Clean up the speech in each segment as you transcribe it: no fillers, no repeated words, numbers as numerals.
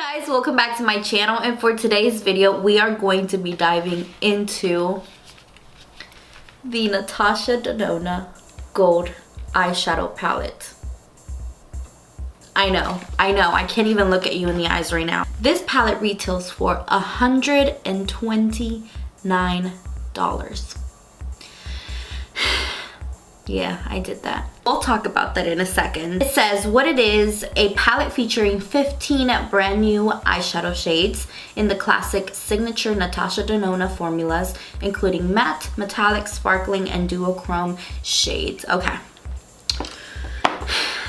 Guys, welcome back to my channel, and for today's video we are going to be diving into the Natasha Denona gold eyeshadow palette. I know, I can't even look at you in the eyes right now. This palette retails for $129. Yeah, I did that. We'll talk about that in a second. It says what it is: a palette featuring 15 brand new eyeshadow shades in the classic signature Natasha Denona formulas, including matte, metallic, sparkling, and duochrome shades. Okay.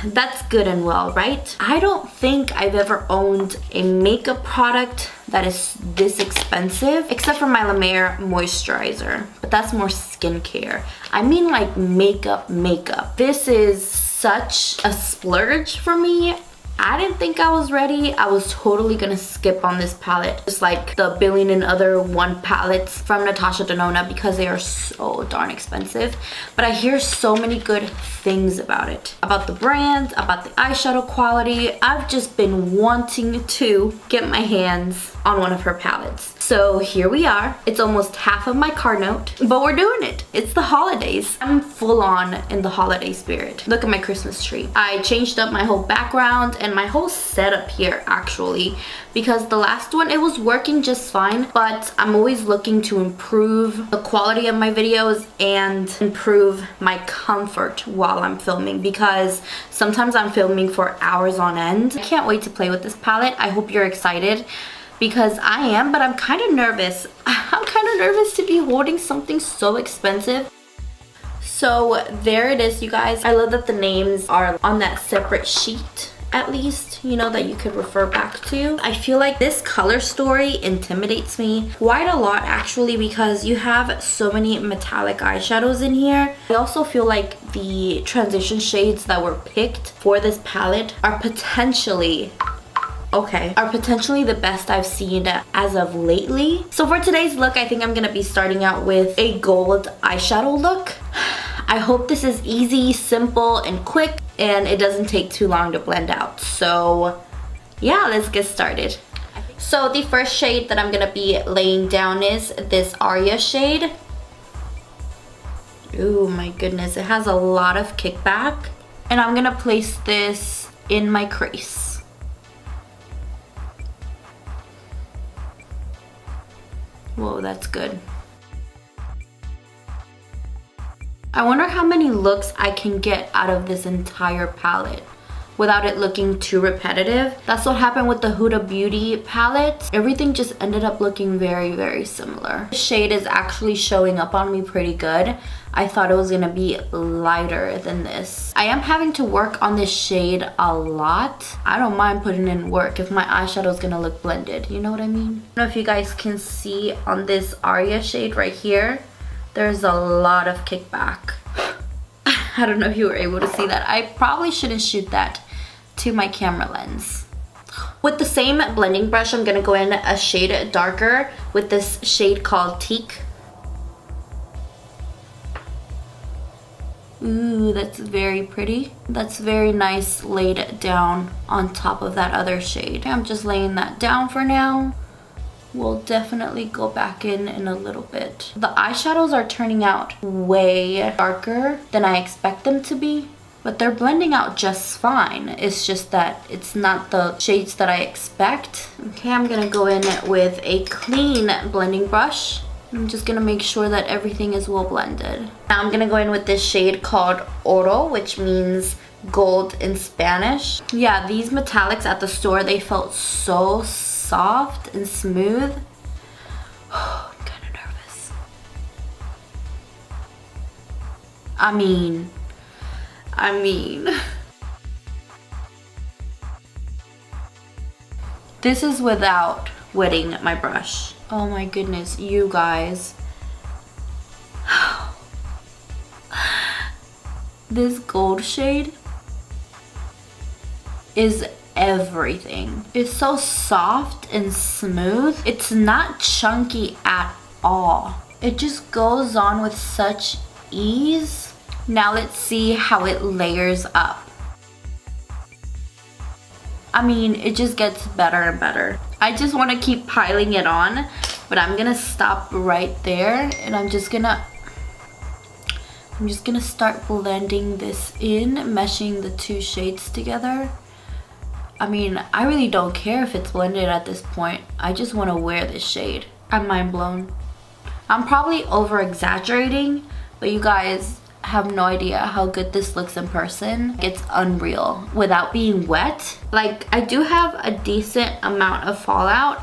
That's good and well, right? I don't think I've ever owned a makeup product that is this expensive, except for my La Mer moisturizer, but that's more skincare. I mean like makeup. This is such a splurge for me. I didn't think I was ready. I was totally gonna skip on this palette, just like the billion and other one palettes from Natasha Denona, because they are so darn expensive. But I hear so many good things about it, about the brand, about the eyeshadow quality. I've just been wanting to get my hands on one of her palettes. So here we are. It's almost half of my card note, but we're doing it. It's the holidays. I'm full on in the holiday spirit. Look at my Christmas tree. I changed up my whole background and my whole setup here actually, because the last one, it was working just fine, but I'm always looking to improve the quality of my videos and improve my comfort while I'm filming, because sometimes I'm filming for hours on end. I can't wait to play with this palette. I hope you're excited, because I am, but I'm kind of nervous. I'm kind of nervous to be holding something so expensive. So there it is, you guys. I love that the names are on that separate sheet, at least, you know, that you could refer back to. I feel like this color story intimidates me quite a lot actually, because you have so many metallic eyeshadows in here. I also feel like the transition shades that were picked for this palette are potentially the best I've seen as of lately. So for today's look, I think I'm gonna be starting out with a gold eyeshadow look. I hope this is easy, simple, and quick, and it doesn't take too long to blend out. So yeah, let's get started. So the first shade that I'm gonna be laying down is this Aria shade. Oh my goodness, it has a lot of kickback. And I'm gonna place this in my crease. Whoa, that's good. I wonder how many looks I can get out of this entire palette without it looking too repetitive. That's what happened with the Huda Beauty palette. Everything just ended up looking very, very similar. The shade is actually showing up on me pretty good. I thought it was gonna be lighter than this. I am having to work on this shade a lot. I don't mind putting in work if my eyeshadow is gonna look blended. You know what I mean? I don't know if you guys can see on this Aria shade right here, there's a lot of kickback. I don't know if you were able to see that. I probably shouldn't shoot that to my camera lens. With the same blending brush, I'm gonna go in a shade darker with this shade called Teak. Ooh, that's very pretty. That's very nice laid down on top of that other shade. I'm just laying that down for now. We'll definitely go back in a little bit. The eyeshadows are turning out way darker than I expect them to be, but they're blending out just fine. It's just that it's not the shades that I expect. Okay, I'm gonna go in with a clean blending brush. I'm just gonna make sure that everything is well blended. Now I'm gonna go in with this shade called Oro, which means gold in Spanish. Yeah, these metallics at the store, they felt so soft and smooth. I'm kind of nervous. I mean. This is without wetting my brush. Oh my goodness, you guys. This gold shade is everything. It's so soft and smooth. It's not chunky at all. It just goes on with such ease. Now let's see how it layers up. I mean, it just gets better and better. I just want to keep piling it on, but I'm gonna stop right there, and I'm just gonna start blending this in, meshing the two shades together. I mean, I really don't care if it's blended at this point. I just want to wear this shade. I'm mind blown. I'm probably over exaggerating, but you guys have no idea how good this looks in person. It's unreal without being wet. Like, I do have a decent amount of fallout,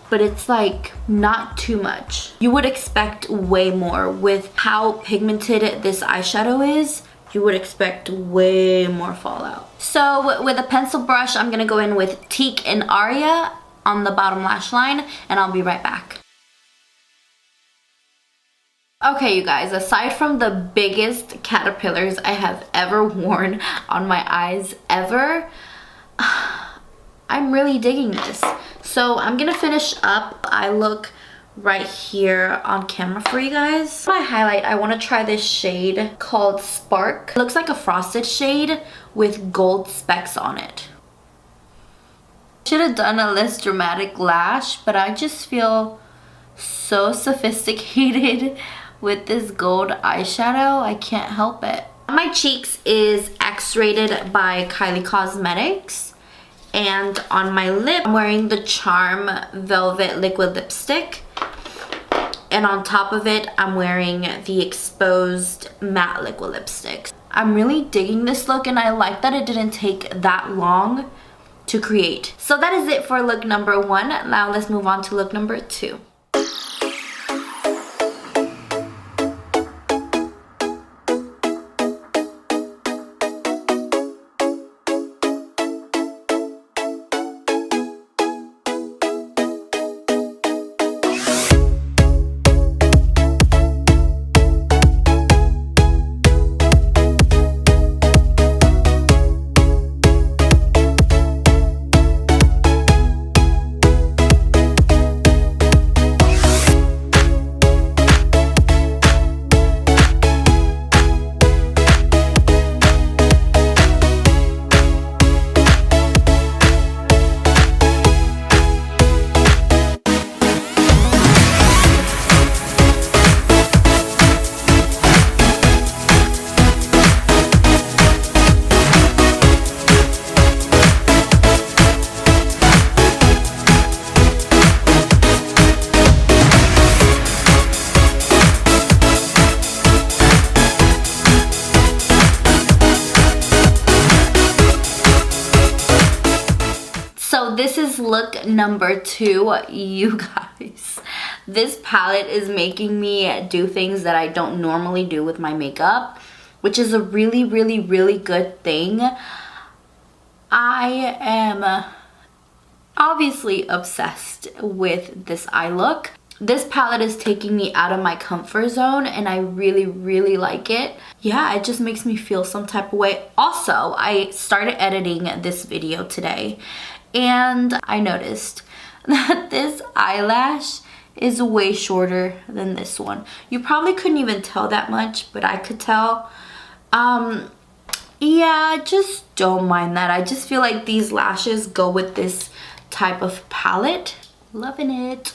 but it's like not too much. You would expect way more with how pigmented this eyeshadow is. You would expect way more fallout. So with a pencil brush, I'm gonna go in with Teak and Aria on the bottom lash line, and I'll be right back. Okay, you guys, aside from the biggest caterpillars I have ever worn on my eyes ever, I'm really digging this. So I'm gonna finish up eye look right here on camera for you guys. My highlight, I want to try this shade called Spark. It looks like a frosted shade with gold specks on it. Should have done a less dramatic lash, but I just feel so sophisticated with this gold eyeshadow. I can't help it. On my cheeks is X-Rated by Kylie Cosmetics. And on my lip, I'm wearing the Charm Velvet Liquid Lipstick. And on top of it, I'm wearing the Exposed Matte Liquid Lipstick. I'm really digging this look, and I like that it didn't take that long to create. So that is it for look number 1. Now let's move on to look number 2. So this is look number 2, you guys. This palette is making me do things that I don't normally do with my makeup, which is a really, really, really good thing. I am obviously obsessed with this eye look. This palette is taking me out of my comfort zone, and I really, really like it. Yeah, it just makes me feel some type of way. Also, I started editing this video today, and I noticed that this eyelash is way shorter than this one. You probably couldn't even tell that much, but I could tell. Yeah, just don't mind that. I just feel like these lashes go with this type of palette. Loving it.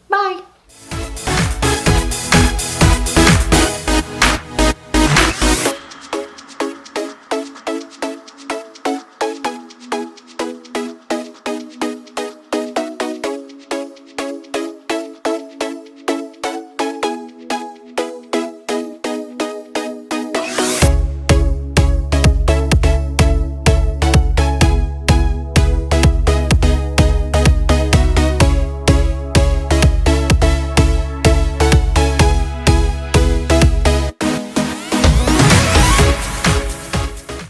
Bye.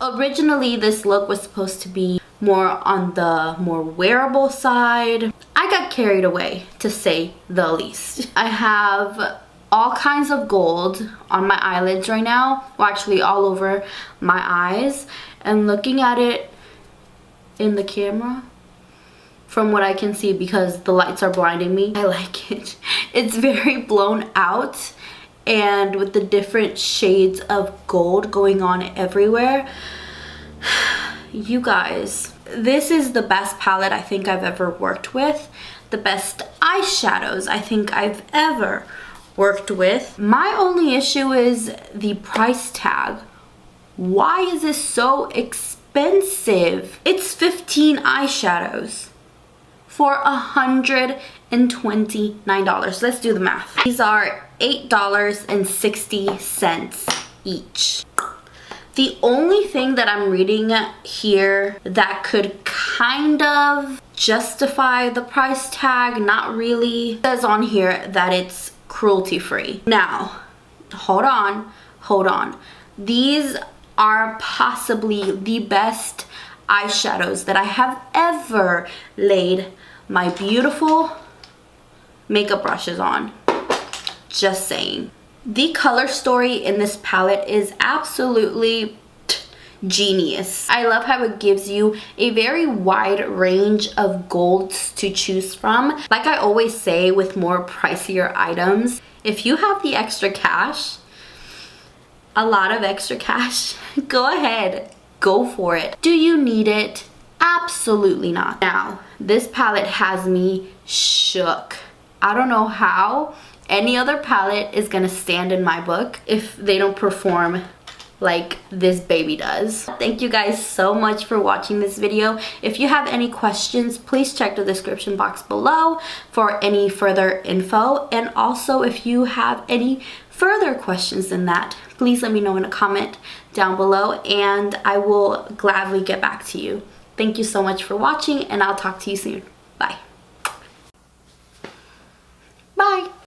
Originally, this look was supposed to be more on the more wearable side. I got carried away, to say the least. I have all kinds of gold on my eyelids right now, well, actually all over my eyes, and looking at it in the camera, from what I can see, because the lights are blinding me, I like it. It's very blown out, and with the different shades of gold going on everywhere. You guys, this is the best palette I think I've ever worked with. The best eyeshadows I think I've ever worked with. My only issue is the price tag. Why is this so expensive? It's 15 eyeshadows for $129. Let's do the math. These are $8.60 each. The only thing that I'm reading here that could kind of justify the price tag, not really, says on here that it's cruelty free. Now, hold on. These are possibly the best eyeshadows that I have ever laid my beautiful makeup brushes on. Just saying. The color story in this palette is absolutely genius. I love how it gives you a very wide range of golds to choose from. Like I always say with more pricier items, if you have the extra cash, a lot of extra cash, go ahead, go for it. Do you need it? Absolutely not. Now, this palette has me shook. I don't know how any other palette is gonna stand in my book if they don't perform like this baby does. Thank you guys so much for watching this video. If you have any questions, please check the description box below for any further info. And also, if you have any further questions than that, please let me know in a comment down below and I will gladly get back to you. Thank you so much for watching and I'll talk to you soon. Bye. Bye.